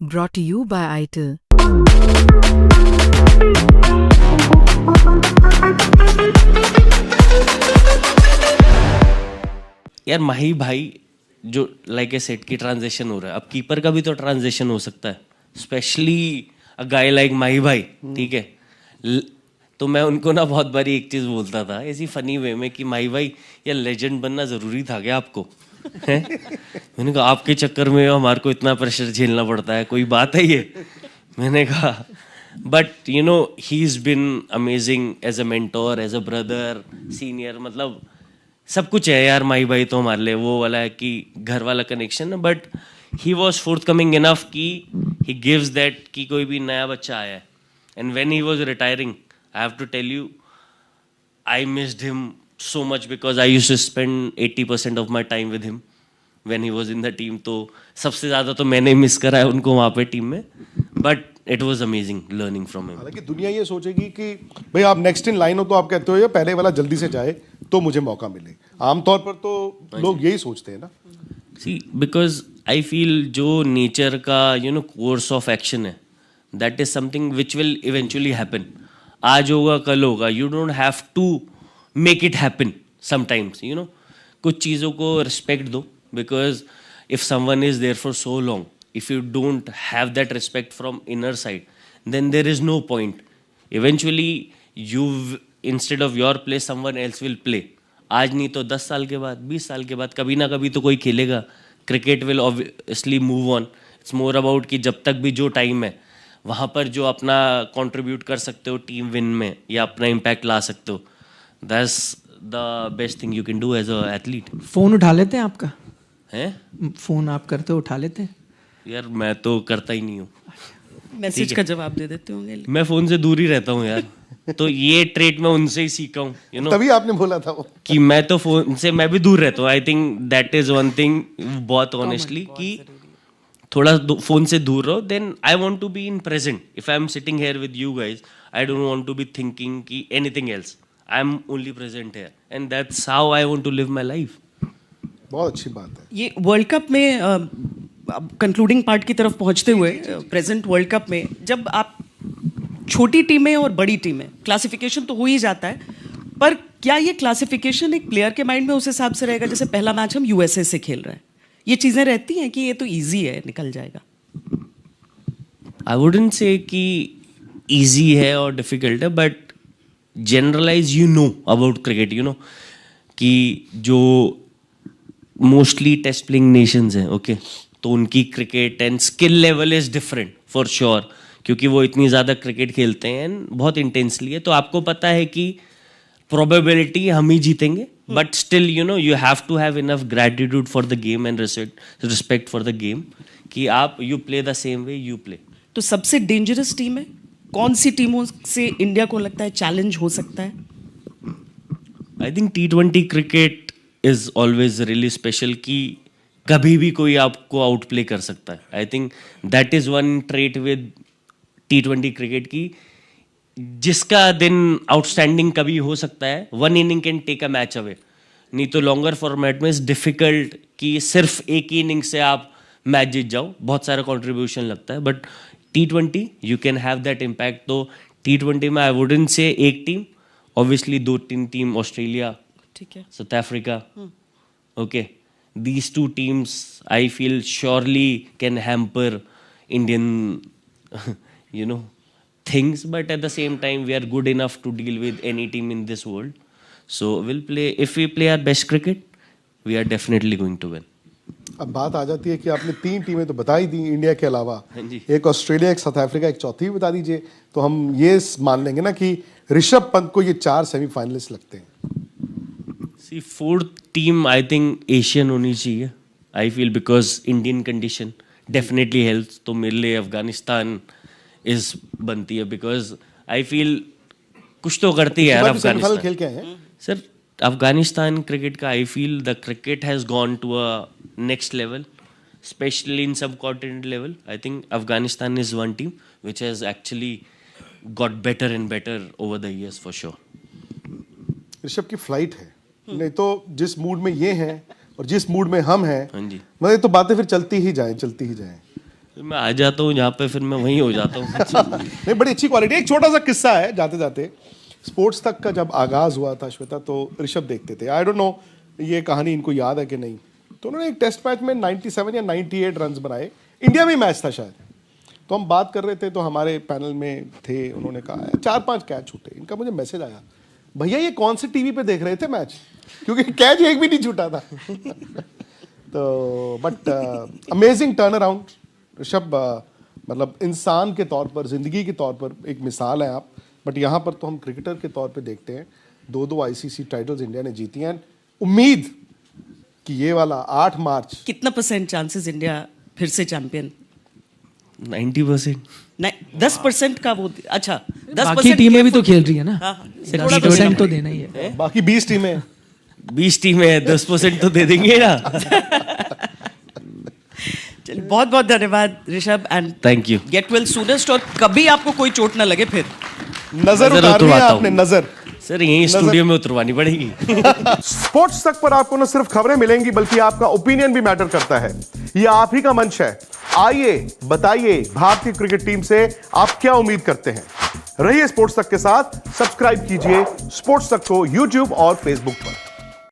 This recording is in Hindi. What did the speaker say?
Brought to you by ITIL. यार माही भाई जो लाइक ए सेट की ट्रांजेक्शन हो रहा है, अब कीपर का भी तो ट्रांजेक्शन हो सकता है, स्पेशली अ गाय लाइक माही भाई। ठीक है, तो मैं उनको ना बहुत बारी एक चीज़ बोलता था ऐसी फनी वे में कि माही भाई यार लेजेंड बनना ज़रूरी था क्या आपको? हैं? मैंने कहा आपके चक्कर में हमारे को इतना प्रेशर झेलना पड़ता है, कोई बात है ये? मैंने कहा but you know he is been amazing as a mentor, as a brother, senior, मतलब सब कुछ है यार। माही भाई तो हमारे लिए वो वाला है कि घर वाला कनेक्शन है, but he was fourth coming enough कि ही गिव्स दैट कि कोई भी नया बच्चा आया है। And when he was retiring, I have to tell you, I missed him so much because I used to spend 80% of my time with him when he was in the team. तो सबसे ज़्यादा तो मैंने मिस करा है उनको वहाँ पे टीम में, but it was amazing learning from him. हालांकि दुनिया ये सोचेगी कि भाई आप नेक्स्ट इन लाइन हो तो आप कहते हो ये पहले वाला जल्दी से जाए तो मुझे मौका मिले। आमतौर पर तो लोग यही सोचते हैं ना। See, because I feel जो नेचर का कोर्स ऑफ एक्शन है, that is something which will eventually happen. आज होगा कल होगा, you don't have to make it happen sometimes, कुछ चीज़ों को respect दो, because if someone is there for so long, if you don't have that respect from inner side, then there is no point. Eventually instead of your play someone else will play. आज नहीं तो 10 साल के बाद, 20 साल के बाद कभी ना कभी तो कोई खेलेगा। Cricket will obviously move on. It's more about कि जब तक भी जो टाइम है वहाँ पर जो अपना कंट्रीब्यूट कर सकते हो टीम विन में या अपना इम्पैक्ट ला सकते हो, that's the best thing you can do as a athlete. Phone उठा लेते हैं आपका? हैं? फोन आप करते हो, उठा लेते हैं? यार मैं तो करता ही नहीं हूँ। मैसेज का जवाब दे देते होंगे। मैं फोन से दूर ही रहता हूँ यार। तो ये ट्रेट मैं उनसे ही सीखा हूँ, तभी आपने बोला था वो कि मैं तो फोन से मैं भी दूर रहता हूँ। I think that is one thing बहुत ऑनेस्टली कि थोड़ा फोन से दूर रहो। Then I want to be in present. If I am sitting here with you guys, I don't want to be thinking कि anything else. I am only present here and that's how I want to live my life. बहुत अच्छी बात है। ये वर्ल्ड कप में कंक्लूडिंग पार्ट की तरफ पहुंचते हुए, प्रेजेंट वर्ल्ड कप में जब आप छोटी टीमें और बड़ी टीमें, क्लासिफिकेशन तो हो ही जाता है, पर क्या ये क्लासिफिकेशन एक प्लेयर के माइंड में उस हिसाब से रहेगा जैसे पहला मैच हम यूएसए से खेल रहे हैं? ये चीज़ें रहती हैं कि ये तो ईजी है, निकल जाएगा? आई वुडंट से कि ईजी है और डिफिकल्ट है, बट जनरलाइज अबाउट क्रिकेट, कि जो मोस्टली टेस्ट प्लेइंग नेशंस हैं, ओके, तो उनकी cricket and skill level is different for sure, क्योंकि वो इतनी ज़्यादा क्रिकेट खेलते हैं एंड बहुत इंटेंसली है। तो आपको पता है कि प्रोबेबिलिटी हम ही जीतेंगे, but still you have to have enough gratitude for the game and respect for the game कि आप you play the same way you play. तो सबसे डेंजरस टीम है कौन सी टीमों से इंडिया को लगता है चैलेंज हो सकता है? I think T20 cricket is always really special कि कभी भी कोई आपको आउट प्ले कर सकता है। I think that is one trait with T20 cricket की जिसका दिन आउटस्टैंडिंग कभी हो सकता है। One inning can take a match away, नहीं तो लॉन्गर फॉर्मेट में इज डिफिकल्ट कि सिर्फ एक ही इनिंग से आप मैच जीत जाओ, बहुत सारा कंट्रीब्यूशन लगता है। But T20 you can have that impact. तो T20 में आई वुडंट से एक टीम, ऑब्वियसली 2-3 टीम, ऑस्ट्रेलिया, ठीक है, south Africa, okay, these two teams I feel surely can hamper Indian things, but at the same time we are good enough to deal with any team in this world. So if we play our best cricket, we are definitely going to win. अब बात आ जाती है कि आपने 3 टीमें तो बता ही दी इंडिया के अलावा, एक ऑस्ट्रेलिया, एक साउथ अफ्रीका, एक चौथी बता दीजिए, तो हम ये मान लेंगे ना कि ऋषभ पंत को ये 4 सेमीफाइनलिस्ट लगते हैं। See, fourth team I think Asian होनी चाहिए, I feel, because Indian condition definitely helps। तो मेरे लिए अफगानिस्तान इस बनती है, बिकॉज आई फील कुछ तो करती है यार अफगानिस्तान। खेल के हैं सर अफगानिस्तान क्रिकेट का I feel the cricket has gone to a next level, especially in subcontinent level. I think Afghanistan is one team which has actually got better and better over the years for sure. Rishabh की फ्लाइट है, नहीं तो जिस मूड में ये हैं और जिस मूड में हम हैं, हाँ जी, मतलब ये तो बातें फिर चलती ही जाएं। फिर मैं आ जाता हूँ जहाँ पे, फिर मैं वहीं हो जाता हूँ। नहीं, बड़ी अच्छी क्वालिटी। एक छोटा सा किस्सा है जाते जाते। स्पोर्ट्स तक का जब आगाज हुआ था श्वेता, तो ऋषभ देखते थे। आई डोंट नो ये कहानी इनको याद है कि नहीं। तो उन्होंने एक टेस्ट मैच में 97 या 98 रन बनाए। इंडिया में मैच था शायद। तो हम बात कर रहे थे, तो हमारे पैनल में थे, उन्होंने कहा 4-5 कैच छूटे। इनका मुझे मैसेज आया, भैया ये कौन से टीवी पे देख रहे थे मैच, क्योंकि कैच एक भी नहीं छूटा था। तो but amazing turn around Rishabh. मतलब इंसान के तौर पर, जिंदगी के तौर पर एक मिसाल है आप। बट यहाँ पर तो हम क्रिकेटर के तौर पे देखते हैं, 2 ICC टाइटल्स इंडिया ने जीती हैं। उम्मीद कि ये वाला 8 मार्च, कितना % चांसेस इंडिया फिर से चैंपियन? 90%। नहीं, 10% का वो, अच्छा 10% बाकी टीमें भी तो खेल रही है ना, हाँ, हाँ, 10% तो देना ही है। बाकी 20 टीमें 20 टीमें है, 10% तो दे देंगे ना। चलिए, बहुत बहुत धन्यवाद Rishabh, and thank you. Get well soonest. और कभी आपको कोई चोट ना लगे फिर। नजर उतारनी है उतरवाता आपने, हूँ। नजर। सर यहीं स्टूडियो में उतरवानी पड़ेगी। स्पोर्ट्स तक पर आपको न सिर्फ खबरें मिलेंगी, बल्कि आपका ओपिनियन भी मैटर करता है। ये आप ही का मंच है। आइए बताइए, भारतीय क्रिकेट टीम से आप क्या उम्मीद करते हैं। रहिए स्पोर्ट्स तक के साथ। सब्सक्राइब कीजिए स्पोर्ट्स तक को YouTube और Facebook पर।